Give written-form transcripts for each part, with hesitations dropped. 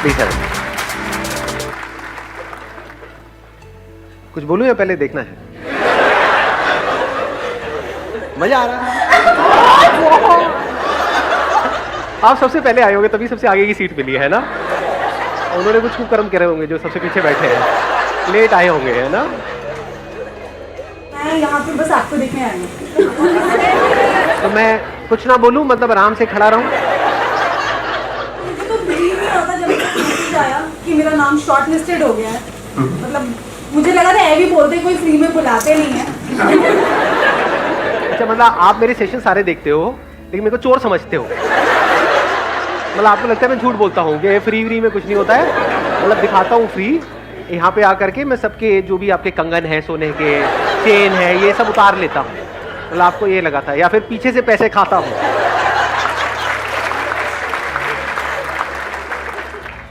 Please sir, कुछ बोलूं या पहले देखना है? मजा आ रहा है? आप सबसे पहले आए होंगे तभी सबसे आगे की सीट मिली है ना? उन्होंने कुछ कुकर्म करे होंगे जो सबसे पीछे बैठे हैं, लेट आए होंगे, है ना? मैं यहाँ पे बस आपको देखने आई हूँ। तो मैं कुछ ना बोलूं, मतलब आराम से खड़ा रहूं? मुझे तो बिलीव नहीं होता जब मैसेज आया कि मेरा नाम शॉर्ट लिस्टेड हो गया है। मतलब मुझे लगा था भी बोलते कोई फ्री में बुलाते नहीं है। अच्छा, मतलब आप मेरे सेशन सारे देखते हो लेकिन मेरे को चोर समझते हो? मतलब आपको लगता है मैं झूठ बोलता हूँ कि फ्री में कुछ नहीं होता है? मतलब दिखाता हूँ फ्री, यहाँ पे आकर के मैं सबके जो भी आपके कंगन है, सोने के चेन है, ये सब उतार लेता हूँ। मतलब आपको ये लगा था, या फिर पीछे से पैसे खाता हूँ?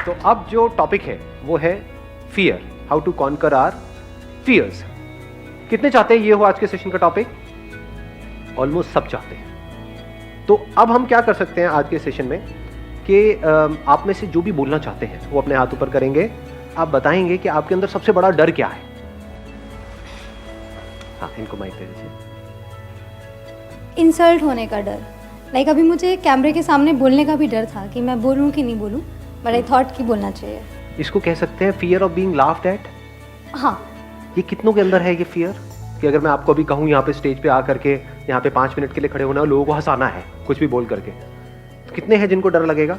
तो अब जो टॉपिक है वो है fear, how to conquer our fears. कितने चाहते हैं ये हो आज के सेशन का टॉपिक? ऑलमोस्ट सब चाहते हैं। तो अब हम क्या कर सकते हैं आज के सेशन में कि आप में से जो भी बोलना चाहते हैं वो अपने हाथ ऊपर करेंगे, आप बताएंगे कि आपके अंदर सबसे बड़ा डर क्या है। हाँ, इनको माइक दे दीजिए। इंसल्ट होने का डर। लाइक अभी मुझे कैमरे के सामने बोलने का भी डर था कि मैं बोलूं कि नहीं बोलूं, बट आई थॉट कि बोलना चाहिए। इसको कह सकते हैं fear of being laughed eight. हाँ। ये कितनों के अंदर है ये फियर कि अगर मैं आपको अभी कहूँ यहाँ पे स्टेज पे आकर के यहाँ पे 5 मिनट के लिए खड़े होना और लोगों को हंसाना है कुछ भी बोल करके, तो कितने हैं जिनको डर लगेगा?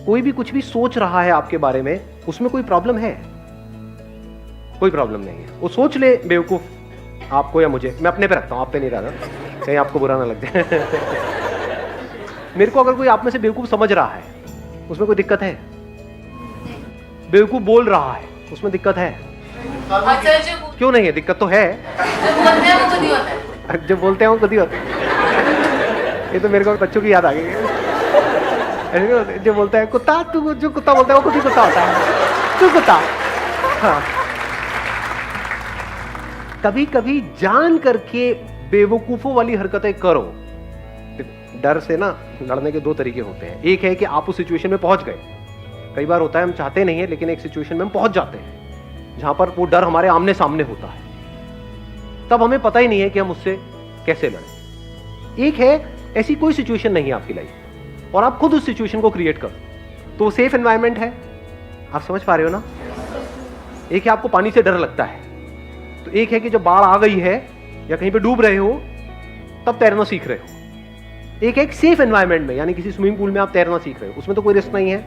कोई भी कुछ भी सोच रहा है आपके बारे में, उसमें कोई प्रॉब्लम है? कोई प्रॉब्लम नहीं है। वो सोच ले बेवकूफ, आपको या मुझे, मैं अपने पे रखता हूँ, आप पे नहीं रहा, कहीं आपको बुरा ना लग जाए। मेरे को अगर कोई आप में से बेवकूफ समझ रहा है उसमें कोई दिक्कत है? बेवकूफ बोल रहा है उसमें दिक्कत है? क्यों नहीं है? दिक्कत तो है। जब बोलते हैं वो खुद ही होता है। ये तो मेरे को बच्चों की याद आ गई। जो बोलता है कुत्ता, तू जो कुत्ता बोलता है वो खुद ही कुत्ता होता है। तू कुत्ता। हाँ, कभी कभी जान करके बेवकूफों वाली हरकतें करो। डर से ना लड़ने के 2 तरीके होते हैं। एक है कि आप उस सिचुएशन में पहुंच गए। कई बार होता है हम चाहते नहीं है लेकिन एक सिचुएशन में हम पहुंच जाते हैं जहां पर वो डर हमारे आमने सामने होता है, तब हमें पता ही नहीं है कि हम उससे कैसे लड़ें। एक है ऐसी कोई सिचुएशन नहीं है आपकी लाइफ और आप खुद उस सिचुएशन को क्रिएट करो, तो सेफ एनवायरनमेंट है। आप समझ पा रहे हो ना? एक है आपको पानी से डर लगता है, तो एक है कि जब बाढ़ आ गई है या कहीं पे डूब रहे हो तब तैरना सीख रहे हो। एक है सेफ एनवायरनमेंट में, यानी किसी स्विमिंग पूल में आप तैरना सीख रहे हो, उसमें तो कोई रिस्क नहीं है,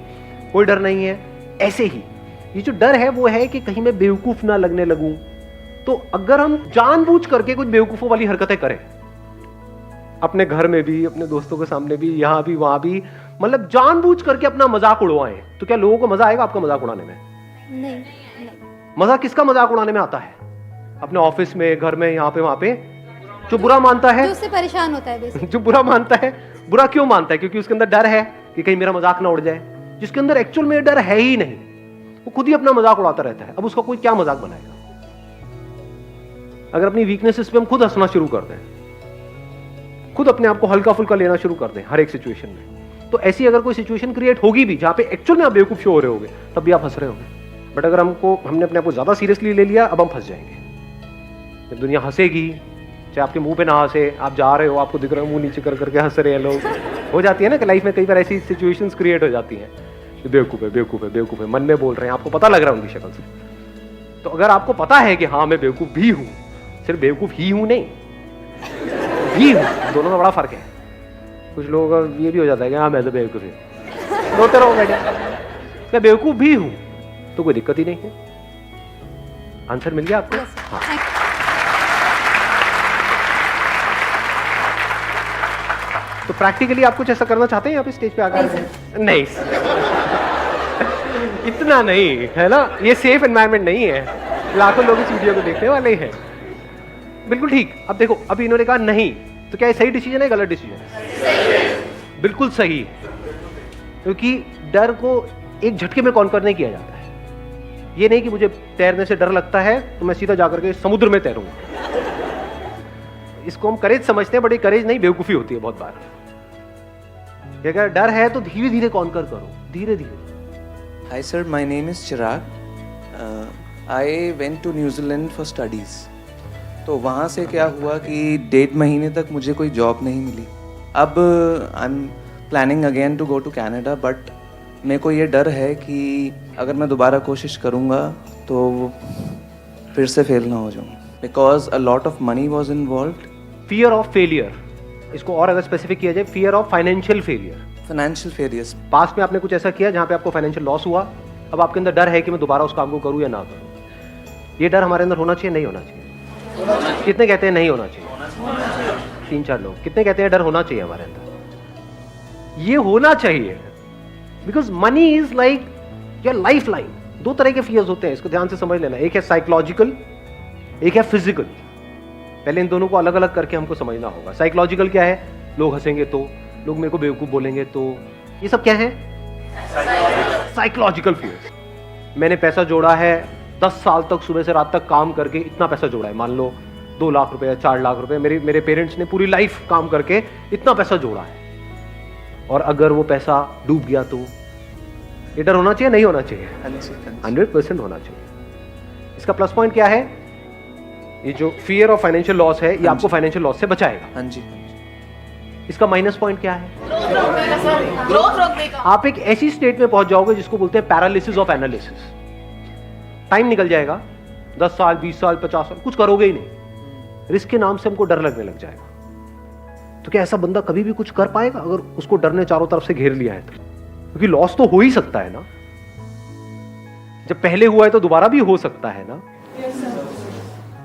कोई डर नहीं है। ऐसे ही ये जो डर है वो है कि कहीं मैं बेवकूफ ना लगने लगूं। तो अगर हम जानबूझ करके कुछ बेवकूफों वाली हरकतें करें, अपने घर में भी, अपने दोस्तों के सामने भी, यहां भी वहां भी, मतलब जानबूझ करके अपना मजाक उड़वाएं, तो क्या लोगों को मजा आएगा आपका मजाक उड़ाने में? नहीं। मजा किसका मजाक उड़ाने में आता है? अपने ऑफिस में, घर में, यहाँ पे वहां पे। जो बुरा मानता है, जो उससे परेशान होता है बेसिकली। जो बुरा मानता है, बुरा क्यों मानता है? क्योंकि उसके अंदर डर है कि कहीं मेरा मजाक ना उड़ जाए। जिसके अंदर एक्चुअल में डर है ही नहीं, वो खुद ही अपना मजाक उड़ाता रहता है। अब उसका कोई क्या मजाक बनाएगा? अगर अपनी वीकनेसेस पे हम खुद हंसना शुरू कर दें, खुद अपने आप को हल्का फुल्का लेना शुरू कर दें हर एक सिचुएशन में, तो ऐसी अगर कोई सिचुएशन क्रिएट होगी भी जहां पे एक्चुअल में आप बेवकूफ शो हो रहे होगे, तब भी आप हंस रहे होगे। बट अगर हमने अपने आप को ज्यादा सीरियसली ले लिया, अब हम फंस जाएंगे। जब दुनिया हंसेगी, चाहे आपके मुंह पे ना हंसे, आप जा रहे हो, आपको दिख रहा है मुंह नीचे कर करके हंस रहे हैं लोग, हो जाती है ना कि लाइफ में कई बार ऐसी सिचुएशंस क्रिएट हो जाती हैं। बेवकूफ है, बेवकूफ है, बेवकूफ है, मन में बोल रहे हैं, आपको पता लग रहा है उनकी शक्ल से। तो अगर आपको पता है कि हाँ मैं बेवकूफ भी हूं, सिर्फ बेवकूफ ही हूं नहीं, भी हूं, दोनों में बड़ा फर्क है। कुछ लोगों का ये भी हो जाता है कि हाँ मैं तो बेवकूफ हूं, रोते रहो बेटा, मैं बेवकूफ भी हूं, तो कोई दिक्कत ही नहीं है। आंसर मिल गया आपको? हाँ। तो प्रैक्टिकली आप कुछ ऐसा करना चाहते हैं यहाँ पे स्टेज पे आकर? नहीं, इतना नहीं है ना, ये सेफ एनवायरनमेंट नहीं है। लाखों लोग इस वीडियो को देखने वाले हैं। बिल्कुल ठीक। अब देखो, अभी इन्होंने कहा नहीं, तो क्या ये सही डिसीजन है, गलत डिसीजन है? बिल्कुल सही, क्योंकि डर को एक झटके में कॉन्कर नहीं किया जाता है। ये नहीं कि मुझे तैरने से डर लगता है तो मैं सीधा जाकर के समुद्र में तैरूंगा। इसको हम करेज समझते हैं, बट ये करेज नहीं, बेवकूफी होती है बहुत बार। कि अगर डर है तो धीरे धीरे कॉन्कर करो, धीरे धीरे। Hi sir, my name is Chirag. I went to New Zealand for studies. तो वहाँ से क्या हुआ कि 1.5 महीने तक मुझे कोई जॉब नहीं मिली। अब I am planning again to go to Canada, but मेरे को ये डर है कि अगर मैं दोबारा कोशिश करूँगा तो फिर से फेल ना हो जाऊँ, because a lot of money was involved. Fear of failure, इसको और अगर स्पेसिफिक किया जाए, fear of financial failure. Financial failures. Past में आपने कुछ ऐसा किया जहाँ पे आपको फाइनेंशियल लॉस हुआ, अब आपके अंदर डर है कि मैं दोबारा उस काम को करूँ या ना करूँ। ये डर हमारे अंदर होना चाहिए, नहीं होना चाहिए? कितने कहते हैं नहीं होना चाहिए? 3-4 लोग। कितने कहते हैं डर होना चाहिए हमारे अंदर? ये होना चाहिए, because money is like your life line. 2 तरह के फियर्स होते हैं, इसको ध्यान से समझ लेना। एक है साइकोलॉजिकल, एक है फिजिकल। पहले इन दोनों को अलग अलग करके हमको समझना होगा। साइकोलॉजिकल क्या है? लोग हंसेंगे तो, लोग मेरे को बेवकूफ बोलेंगे तो, ये सब क्या है? Psychological fears. मैंने पैसा जोड़ा है, 10 साल तक सुबह से रात तक काम करके इतना पैसा जोड़ा है, मान लो 2 लाख रुपए या 4 लाख रुपए। मेरे पेरेंट्स ने पूरी लाइफ काम करके इतना पैसा जोड़ा है, और अगर वो पैसा डूब गया तो ये डर होना चाहिए, नहीं होना चाहिए? 100% होना चाहिए। इसका प्लस पॉइंट क्या है? ये जो फियर ऑफ फाइनेंशियल लॉस है, ये आपको फाइनेंशियल लॉस से बचाएगा। हाँ जी। इसका माइनस पॉइंट क्या है? आप एक ऐसी स्टेट में पहुंच जाओगे जिसको बोलते हैं पैरालिसिस ऑफ एनालिसिस। टाइम निकल जाएगा, 10 साल, 20 साल, 50 साल, कुछ करोगे ही नहीं। रिस्क के नाम से हमको डर लगने लग जाएगा। तो क्या ऐसा बंदा कभी भी कुछ कर पाएगा अगर उसको डर ने चारों तरफ से घेर लिया है तो? क्योंकि लॉस तो हो ही सकता है ना, जब पहले हुआ है तो दोबारा भी हो सकता है ना।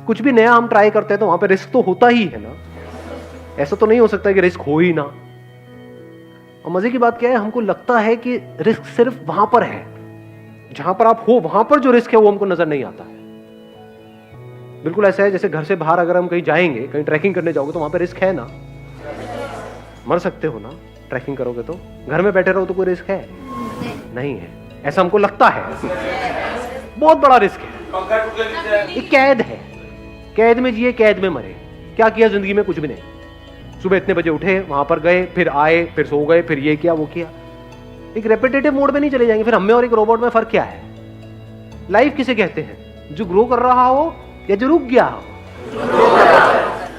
कुछ भी नया हम ट्राई करते हैं तो वहां पे रिस्क तो होता ही है ना। ऐसा तो नहीं हो सकता कि रिस्क हो ही ना। और मजे की बात क्या है, हमको लगता है कि रिस्क सिर्फ वहां पर है, जहां पर आप हो वहां पर जो रिस्क है वो हमको नजर नहीं आता है। बिल्कुल ऐसा है जैसे घर से बाहर अगर हम कहीं जाएंगे, कहीं ट्रैकिंग करने जाओगे तो वहां पे रिस्क है ना, मर सकते हो ना ट्रैकिंग करोगे तो। घर में बैठे रहो तो कोई रिस्क है? नहीं है, ऐसा हमको लगता है। बहुत बड़ा रिस्क है, एक कैद है, कैद में जिए कैद में मरे। क्या किया जिंदगी में? कुछ भी नहीं। सुबह इतने बजे उठे, वहां पर गए, फिर आए, फिर सो गए, फिर ये किया वो किया। एक रेपिटेटिव मोड में नहीं चले जाएंगे। फिर हमें और एक रोबोट में फर्क क्या है? लाइफ किसे कहते हैं? जो ग्रो कर रहा हो या जो रुक गया हो?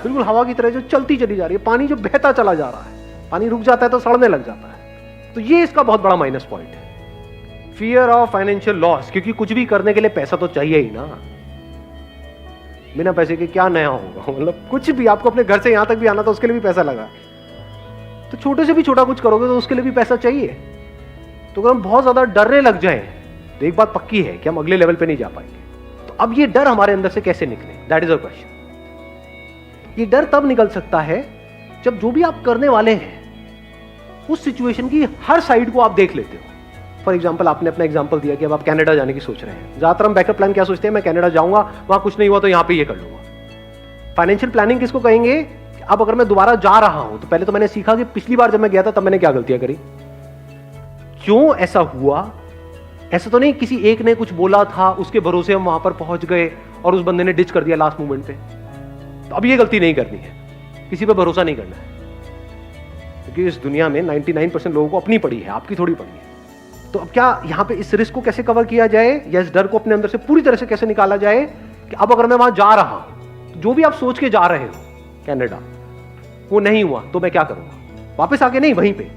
बिल्कुल हवा की तरह जो चलती चली जा रही है, पानी जो बहता चला जा रहा है। पानी रुक जाता है तो सड़ने लग जाता है। तो ये इसका बहुत बड़ा माइनस पॉइंट है, फियर ऑफ फाइनेंशियल लॉस। क्योंकि कुछ भी करने के लिए पैसा तो चाहिए ही ना। बिना पैसे के क्या नया होगा? मतलब कुछ भी, आपको अपने घर से यहां तक भी आना तो उसके लिए भी पैसा लगा। तो छोटे से भी छोटा कुछ करोगे तो उसके लिए भी पैसा चाहिए। तो अगर हम बहुत ज्यादा डरने लग जाए तो एक बात पक्की है कि हम अगले लेवल पे नहीं जा पाएंगे। तो अब ये डर हमारे अंदर से कैसे निकले? That is a question. ये डर तब निकल सकता है जब जो भी आप करने वाले हैं उस सिचुएशन की हर साइड को आप देख लेते हो। फॉर एग्जाम्पल, आपने अपना एग्जाम्पल दिया कि अब आप कनाडा जाने की सोच रहे हैं। ज्यादातर हम बैकअप प्लान क्या सोचते हैं? मैं कनाडा जाऊंगा, वहां कुछ नहीं हुआ तो यहां पे ये कर लूंगा। फाइनेंशियल प्लानिंग किसको कहेंगे? अब अगर मैं दोबारा जा रहा हूं तो पहले तो मैंने सीखा कि पिछली बार जब मैं गया था तब मैंने क्या गलतियां करी, क्यों ऐसा हुआ। ऐसा तो नहीं किसी एक ने कुछ बोला था, उसके भरोसे हम वहां पर पहुंच गए और उस बंदे ने डिच कर दिया लास्ट मोमेंट पे। तो अब ये गलती नहीं करनी है, किसी पे भरोसा नहीं करना है। क्योंकि इस दुनिया में 99% लोगों को अपनी पड़ी है, आपकी थोड़ी पड़ी है। तो अब क्या यहाँ पे इस रिस्क को कैसे कवर किया जाए, या इस डर को अपने अंदर से पूरी तरह से कैसे निकाला जाए कि अब अगर मैं वहां जा रहा हूं, जो भी आप सोच के जा रहे हो कनाडा, वो नहीं हुआ तो मैं क्या करूंगा? वापस आके नहीं, वहीं पे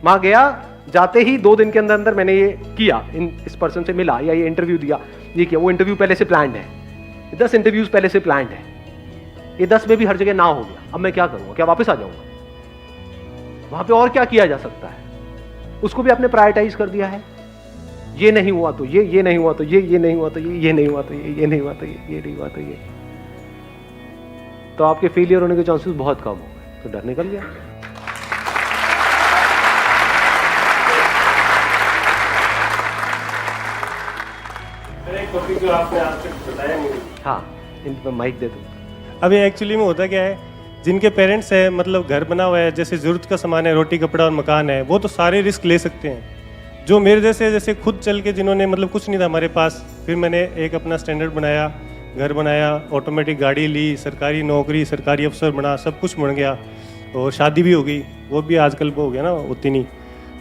वहां गया, जाते ही 2 दिन के अंदर अंदर मैंने ये किया, इस पर्सन से मिला या ये इंटरव्यू दिया, ये किया। वो इंटरव्यू पहले से प्लान्ड है, 10 इंटरव्यूज पहले से प्लान्ड है, ये 10 में भी हर जगह ना हो गया। अब मैं क्या करूंगा? क्या वापस आ जाऊंगा? वहां पे और क्या किया जा सकता है? उसको भी आपने प्रायोरिटाइज कर दिया है। ये नहीं हुआ तो ये नहीं हुआ तो ये नहीं हुआ तो ये नहीं हुआ तो ये नहीं हुआ तो ये नहीं हुआ तो ये। तो आपके फेलियर होने के चांसेस बहुत कम हो गए। तो डर निकल गया। एक टॉपिक जो आपने आज तक बताया नहीं। हाँ, इन पर माइक दे दो। अभी एक्चुअली में होता क्या है, जिनके पेरेंट्स है, मतलब घर बना हुआ है, जैसे ज़रूरत का सामान है, रोटी कपड़ा और मकान है, वो तो सारे रिस्क ले सकते हैं। जो मेरे जैसे खुद चल के, जिन्होंने मतलब कुछ नहीं था हमारे पास, फिर मैंने एक अपना स्टैंडर्ड बनाया, घर बनाया, ऑटोमेटिक गाड़ी ली, सरकारी नौकरी, सरकारी अफसर बना, सब कुछ बन गया। और शादी भी हो गई, वो भी आजकल वो हो गया ना उतनी नहीं,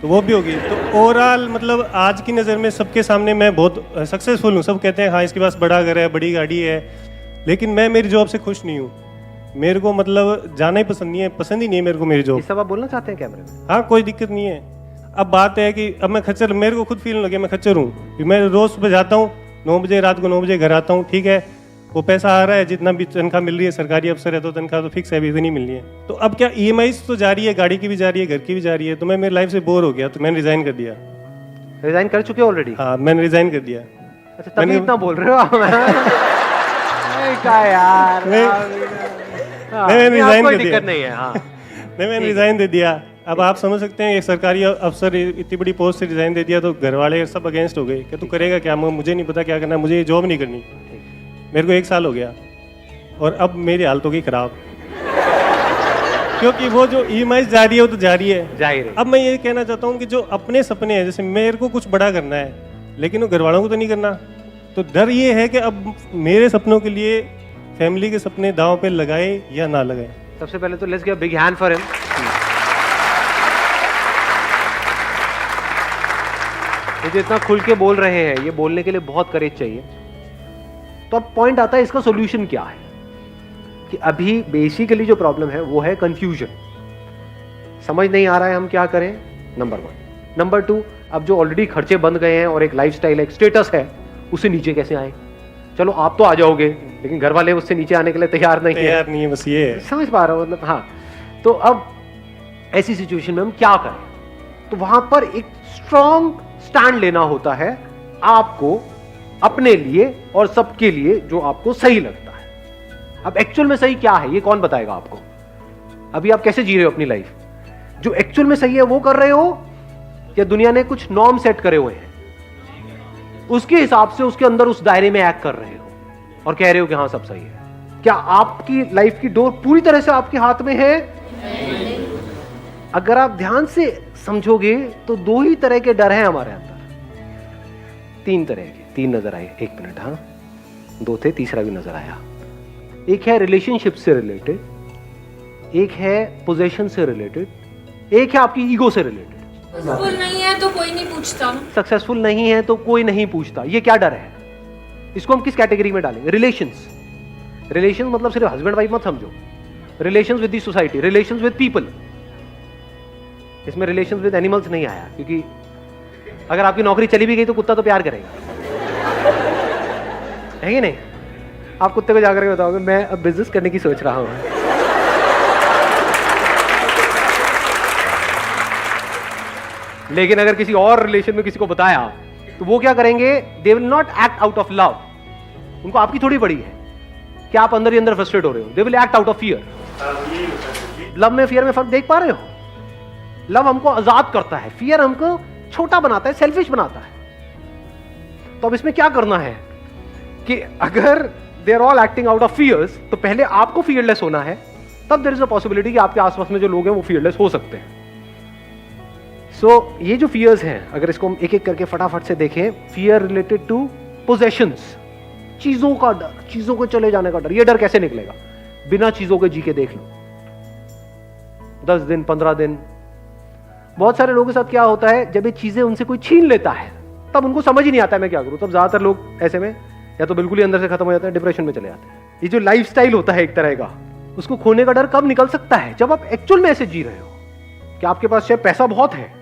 तो वो भी हो गई। तो ओवरऑल मतलब आज की नज़र में सबके सामने मैं बहुत सक्सेसफुल हूँ। सब कहते हैं हाँ इसके पास बड़ा घर है, बड़ी गाड़ी है, लेकिन मैं मेरी जॉब से खुश नहीं हूँ। मेरे को मतलब जाना ही पसंद नहीं है, पसंद ही नहीं है मेरे को मेरी ये जॉब। सब आप बोलना चाहते हैं कैमरे में? हाँ कोई दिक्कत नहीं है। अब बात है कि अब मैं खच्चर, मेरे को खुद फील लगे मैं खच्चर हूँ। मैं रोज़ सुबह जाता हूँ 9 बजे, रात को 9 बजे घर आता हूँ, ठीक है, वो पैसा आ रहा है, जितना भी तनख्वाह मिल रही है, सरकारी अफसर है तो तनख्वाह तो फिक्स है, अभी इतनी मिलनी है। तो अब क्या EMI तो जा रही है, गाड़ी की भी जा रही है, घर की भी जा रही है, तो मैं मेरी लाइफ से बोर हो गया, तो मैंने रिजाइन कर दिया। रिजाइन कर चुके ऑलरेडी? हाँ मैंने रिजाइन कर दिया। अच्छा तभी इतना बोल रहे हो आप? क्या यार, मैंने रिजाइन कोई कर दिया। दिक्कत नहीं है। हाँ नहीं मैंने रिजाइन दे दिया। अब आप समझ सकते हैं एक सरकारी अफसर इतनी बड़ी पोस्ट से रिजाइन दे दिया तो घर वाले सब अगेंस्ट हो गए कि तू करेगा क्या, मुझे नहीं पता क्या करना, मुझे ये जॉब नहीं करनी। मेरे को 1 साल हो गया और अब मेरी हालत हो गई खराब क्योंकि वो जो EMI जा रही है वो तो जा रही है, जाहिर है। अब मैं ये कहना चाहता हूँ कि जो अपने सपने हैं, जैसे मेरे को कुछ बड़ा करना है लेकिन वो घर वालों को तो नहीं करना, तो डर ये है कि अब मेरे सपनों के लिए फैमिली के सपने दांव पे लगाए या ना लगाए। सबसे पहले तो let's give a big hand for him. ये जो इतना खुल के बोल रहे हैं, ये बोलने के लिए बहुत करेज चाहिए। तो अब पॉइंट आता है इसका सॉल्यूशन क्या है, कि अभी बेसिकली जो प्रॉब्लम है वो है कंफ्यूजन। समझ नहीं आ रहा है हम क्या करें, नंबर 1। नंबर 2, अब जो ऑलरेडी खर्चे बंद गए हैं और एक लाइफस्टाइल, एक स्टेटस है, उससे नीचे कैसे आए। चलो आप तो आ जाओगे, लेकिन घर वाले उससे नीचे आने के लिए तैयार नहीं है। बस ये है। समझ पा रहा हूँ मतलब। हाँ, तो अब ऐसी सिचुएशन में हम क्या करें, तो वहां पर एक स्ट्रॉन्ग स्टैंड लेना होता है आपको, अपने लिए और सबके लिए, जो आपको सही लगता है। अब एक्चुअल में सही क्या है ये कौन बताएगा आपको? अभी आप कैसे जी रहे हो अपनी लाइफ? जो एक्चुअल में सही है वो कर रहे हो, या दुनिया ने कुछ नॉर्म सेट करे हुए हैं उसके हिसाब से उसके अंदर उस दायरे में एक्ट कर रहे हो और कह रहे हो कि हाँ सब सही है? क्या आपकी लाइफ की डोर पूरी तरह से आपके हाथ में है? अगर आप ध्यान से समझोगे तो 2 ही तरह के डर हैं हमारे अंदर, 3 तरह के, 3 नजर आए। 1 मिनट, हाँ 2 थे, तीसरा भी नजर आया। एक है रिलेशनशिप से रिलेटेड, एक है पोजेशन से रिलेटेड, एक है आपकी ईगो से रिलेटेड। सक्सेसफुल नहीं है तो कोई नहीं पूछता। सक्सेसफुल नहीं है तो कोई नहीं पूछता, ये क्या डर है? इसको हम किस कैटेगरी में डालेंगे? रिलेशंस। रिलेशंस मतलब सिर्फ हस्बैंड वाइफ मत समझो, relations with the society, relations with people. इसमें रिलेशंस विद एनिमल्स नहीं आया, क्योंकि अगर आपकी नौकरी चली भी गई तो कुत्ता तो प्यार करेगा, है कि नहीं? आप कुत्ते को जाकर के बताओगे मैं अब बिजनेस करने की सोच रहा हूं, लेकिन अगर किसी और रिलेशन में किसी को बताया तो वो क्या करेंगे? They will not act out of love. उनको आपकी थोड़ी पड़ी है कि आप अंदर ही अंदर फ्रस्ट्रेट हो रहे हो। They will act out of fear. Love में फियर में फर्क देख पा रहे हो? लव हमको आजाद करता है, फियर हमको छोटा बनाता है, सेल्फिश बनाता है। तो अब इसमें क्या करना है कि अगर they are all acting out of fears, तो पहले आपको फियरलेस होना है, तब देयर इज अ पॉसिबिलिटी कि आपके आसपास में जो लोग हैं वो फियरलेस हो सकते हैं। ये जो फियर्स हैं, अगर इसको हम एक एक करके फटाफट से देखें, फियर रिलेटेड टू पोजेशंस, चीजों का डर, चीजों को चले जाने का डर। ये डर कैसे निकलेगा? बिना चीजों के जी के देख लो, 10 दिन 15 दिन। बहुत सारे लोगों के साथ क्या होता है, जब ये चीजें उनसे कोई छीन लेता है तब उनको समझ ही नहीं आता है मैं क्या करूं। तब ज्यादातर लोग ऐसे में या तो बिल्कुल ही अंदर से खत्म हो जाते हैं, डिप्रेशन में चले जाते हैं। ये जो लाइफस्टाइल होता है एक तरह का, उसको खोने का डर कब निकल सकता है? जब आप एक्चुअल में ऐसे जी रहे हो कि आपके पास शायद पैसा बहुत है,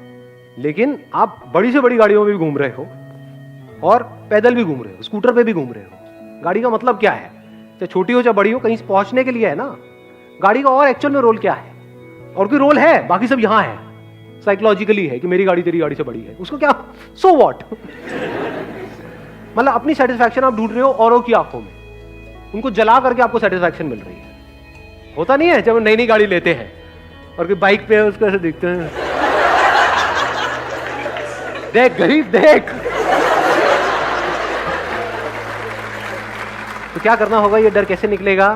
लेकिन आप बड़ी से बड़ी गाड़ियों में भी घूम रहे हो और पैदल भी घूम रहे हो, स्कूटर पे भी घूम रहे हो। गाड़ी का मतलब क्या है? चाहे छोटी हो चाहे बड़ी हो, कहीं पहुंचने के लिए है ना। गाड़ी का और एक्चुअल में रोल क्या है? और कोई रोल है? बाकी सब यहां है, साइकोलॉजिकली है कि मेरी गाड़ी तेरी गाड़ी से बड़ी है, उसको क्या, सो व्हाट। मतलब अपनी सेटिस्फैक्शन आप ढूंढ रहे हो औरों की आंखों में, उनको जला करके आपको सेटिस्फैक्शन मिल रही है। होता नहीं है जब नई नई गाड़ी लेते हैं और कोई बाइक पे उसको ऐसे देखते हैं, देख गरीब देख। तो क्या करना होगा? ये डर कैसे निकलेगा?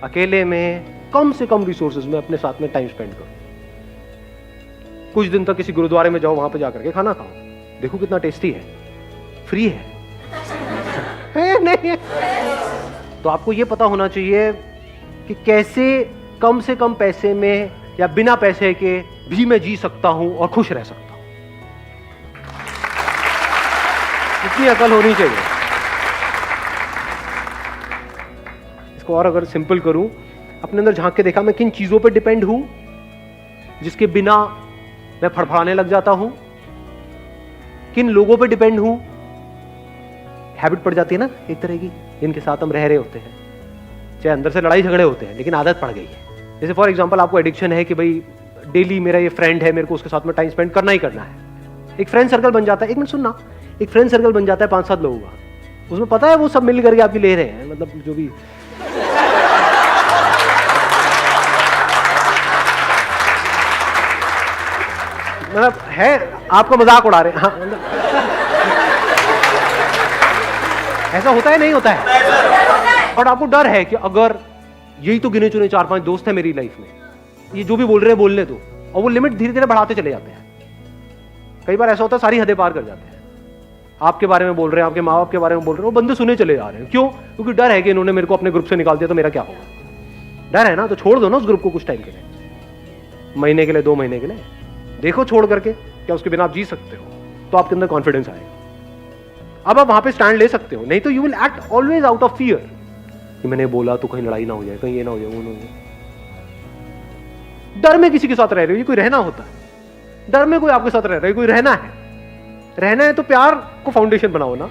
अकेले में कम से कम रिसोर्सेज में अपने साथ में टाइम स्पेंड करो। कुछ दिन तक किसी गुरुद्वारे में जाओ, वहां पे जाकर के खाना खाओ, देखो कितना टेस्टी है, फ्री है, नहीं है। तो आपको ये पता होना चाहिए कि कैसे कम से कम पैसे में या बिना पैसे के भी मैं जी सकता हूं और खुश रह सकता हूं। इतनी अकल होनी चाहिए। इसको और अगर सिंपल करूं, अपने अंदर झांक के देखा मैं किन चीजों पर डिपेंड हूं जिसके बिना मैं फड़फड़ाने लग जाता हूं, किन लोगों पे डिपेंड हूं। हैबिट पड़ जाती है ना एक तरह की, जिनके साथ हम रह रहे होते हैं, चाहे अंदर से लड़ाई झगड़े होते हैं लेकिन आदत पड़ गई है। जैसे फॉर एग्जांपल आपको एडिक्शन है कि भाई डेली मेरा ये फ्रेंड है, मेरे को उसके साथ में टाइम स्पेंड करना ही करना है। एक फ्रेंड सर्कल बन जाता है, एक मिनट सुनना, एक फ्रेंड सर्कल बन जाता है 5-7 लोगों का, उसमें पता है वो सब मिल करके आपकी ले रहे हैं, मतलब जो भी मतलब है, आपका मजाक उड़ा रहे हैं। हाँ, मतलब ऐसा होता है नहीं होता है। और आपको डर है कि अगर यही तो गिने चुने 4-5 दोस्त हैं मेरी लाइफ में, ये जो भी बोल रहे हैं बोलने दो, और वो लिमिट धीरे धीरे बढ़ाते चले जाते हैं। कई बार ऐसा होता है सारी हदें पार कर जाते हैं। आपके बारे में बोल रहे हैं, आपके माँ बाप के बारे में बोल रहे हैं, वो बंदे सुने चले जा रहे हैं। क्यों? क्योंकि डर है कि इन्होंने मेरे को अपने ग्रुप से निकाल दिया तो मेरा क्या होगा। डर है ना, तो छोड़ दो ना उस ग्रुप को कुछ टाइम के लिए, महीने के लिए, 2 महीने के लिए देखो छोड़ करके, क्या उसके बिना आप जी सकते हो, तो आपके अंदर कॉन्फिडेंस आएगा। अब आप वहां पे स्टैंड ले सकते हो, नहीं तो you will act always out of fear कि मैंने बोला तो कहीं लड़ाई ना हो जाए, कहीं ये ना हो जाए, वो ना हो जाए। डर में किसी के साथ रह रहे हो, ये कोई रहना होता है। डर में कोई आपके साथ रह रहा है, कोई रहना है। रहना है तो प्यार को फाउंडेशन बनाओ ना।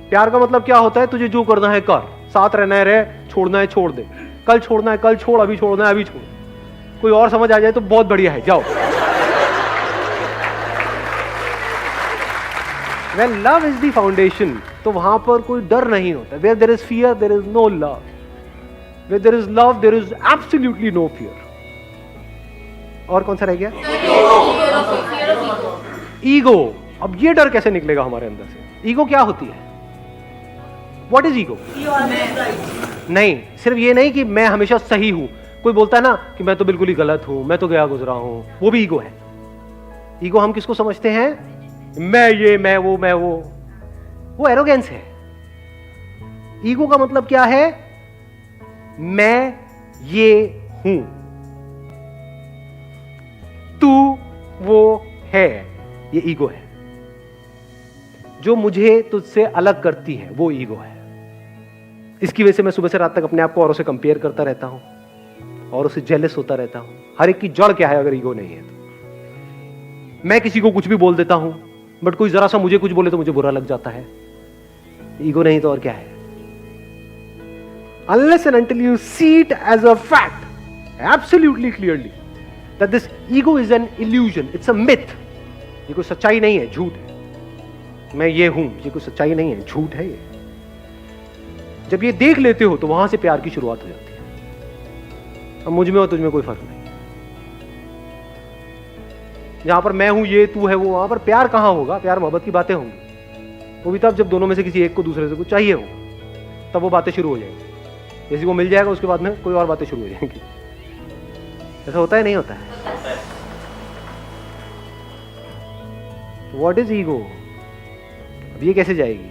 प्यार का मतलब क्या होता है? तुझे जो करना है कर, साथ रहना है रह, छोड़ना है छोड़ दे, कल छोड़ना है कल छोड़, अभी छोड़ना है अभी छोड़। कोई और समझ आ जाए तो बहुत बढ़िया है, जाओ। When love is the foundation, तो वहां पर कोई डर नहीं होता। Where there is fear, there is no love. Where there is love, there is absolutely no fear. और कौन सा रह गया? ईगो। अब ये डर कैसे निकलेगा हमारे अंदर से? ईगो क्या होती है? What is ego? नहीं, सिर्फ ये नहीं कि मैं हमेशा सही हूं। कोई बोलता है ना कि मैं तो बिल्कुल ही गलत हूं, मैं तो गया गुजरा हूं, वो भी ईगो है। ईगो हम किसको समझते हैं? मैं ये, मैं वो एरोगेंस है। ईगो का मतलब क्या है? मैं ये हूं, तू वो है, ये ईगो है। जो मुझे तुझसे अलग करती है वो ईगो है। इसकी वजह से मैं सुबह से रात तक अपने आप को औरों से कंपेयर करता रहता हूं, और उससे जेलस होता रहता हूं। हर एक की जड़ क्या है अगर ईगो नहीं है तो? मैं किसी को कुछ भी बोल देता हूं, बट कोई जरा सा मुझे कुछ बोले तो मुझे बुरा लग जाता है। ईगो नहीं तो और क्या है? Unless and until you see it as a fact, absolutely clearly, that this ego is an illusion, it's a myth. ये कोई सच्चाई नहीं है, झूठ है। मैं ये हूं, ये कोई सच्चाई नहीं है, झूठ है ये। जब ये देख लेते हो तो वहां से प्यार की शुरुआत हो जाती है। अब मुझ में और तुझ में कोई फर्क नहीं। जहां पर मैं हूं, ये तू है वो, वहां पर प्यार कहां होगा? प्यार मोहब्बत की बातें होंगी। वो भी तब जब दोनों में से किसी एक को दूसरे से कुछ चाहिए हो, तब वो बातें शुरू हो जाएंगी। किसी को मिल जाएगा, उसके बाद में कोई और बातें शुरू हो जाएंगी। ऐसा होता है नहीं होता है? What is ego? अब ये कैसे जाएगी?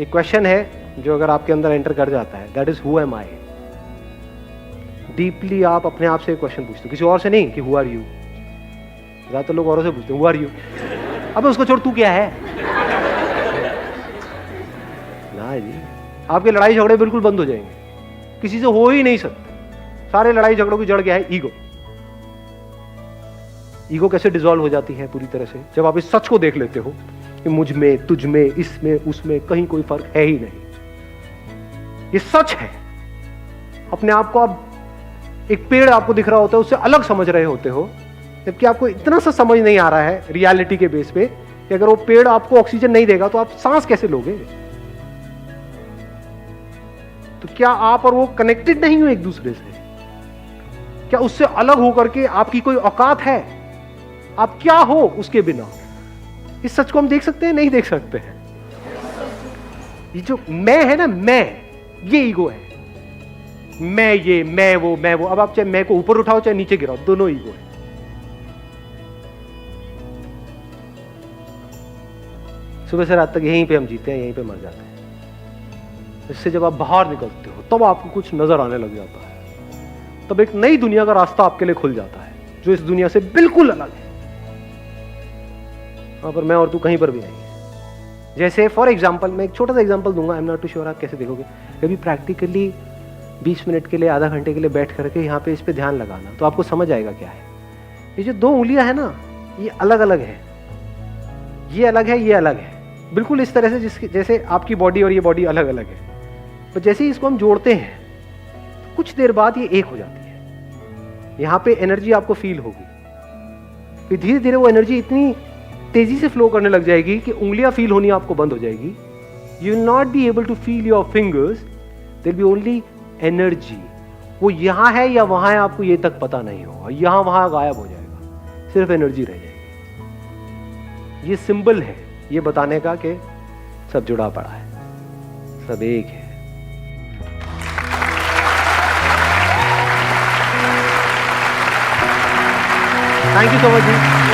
एक क्वेश्चन है जो अगर आपके अंदर एंटर कर जाता है, that is who am I. Deeply आप अपने आप से एक क्वेश्चन पूछते हो, किसी और से नहीं कि हु आर यू। ज्यादातर लोग औरों से पूछते हैं हु आर यू। अब उसको छोड़, तू क्या है ना जी। आपके लड़ाई झगड़े बिल्कुल बंद हो जाएंगे, किसी से हो ही नहीं सकते। सारे लड़ाई झगड़ों की जड़ क्या है? ईगो। ईगो कैसे डिसॉल्व हो जाती है पूरी तरह से? जब आप इस सच को देख लेते हो कि मुझ में, तुझ में, इसमें, उसमें कहीं कोई फर्क है ही नहीं। ये सच है। अपने आप को आप, एक पेड़ आपको दिख रहा होता है, उससे अलग समझ रहे होते हो, जबकि आपको इतना सा समझ नहीं आ रहा है रियलिटी के बेस पे कि अगर वो पेड़ आपको ऑक्सीजन नहीं देगा तो आप सांस कैसे लोगे? तो क्या आप और वो कनेक्टेड नहीं हो एक दूसरे से? क्या उससे अलग होकर के आपकी कोई औकात है? आप क्या हो उसके बिना? इस सच को हम देख सकते हैं? नहीं देख सकते हैं। ये जो मैं है ना, मैं, ये ईगो है। मैं ये, मैं वो। अब आप चाहे मैं को ऊपर उठाओ चाहे नीचे गिराओ, दोनों ईगो है। सुबह से रात तक यहीं पे हम जीते हैं, यहीं पे मर जाते हैं। इससे जब आप बाहर निकलते हो तब आपको कुछ नजर आने लग जाता है। तब एक नई दुनिया का रास्ता आपके लिए खुल जाता है जो इस दुनिया से बिल्कुल अलग है। वहां पर मैं और तू कहीं पर भी नहीं है। जैसे फॉर एग्जाम्पल, मैं एक छोटा सा एग्जाम्पल दूंगा, I am not too sure आप कैसे देखोगे। कभी प्रैक्टिकली 20 मिनट के लिए, आधा घंटे के लिए बैठ करके यहाँ पे इस पे ध्यान लगाना, तो आपको समझ आएगा क्या है। ये जो 2 उंगलियां है ना, ये अलग अलग है, ये अलग है, ये अलग है, बिल्कुल इस तरह से जैसे आपकी बॉडी और ये बॉडी अलग अलग है। तो जैसे ही इसको हम जोड़ते हैं तो कुछ देर बाद ये एक हो जाती है। यहाँ पे एनर्जी आपको फील होगी, फिर धीरे धीरे वो एनर्जी इतनी तेजी से फ्लो करने लग जाएगी कि उंगलियां फील होनी आपको बंद हो जाएगी। You will not be able to feel your fingers, there be only energy. वो यहां है या वहां है आपको ये तक पता नहीं होगा, यहां वहां गायब हो जाएगा, सिर्फ एनर्जी रह जाएगी। ये सिंबल है ये बताने का कि सब जुड़ा पड़ा है, सब एक है। Thank you so much ji.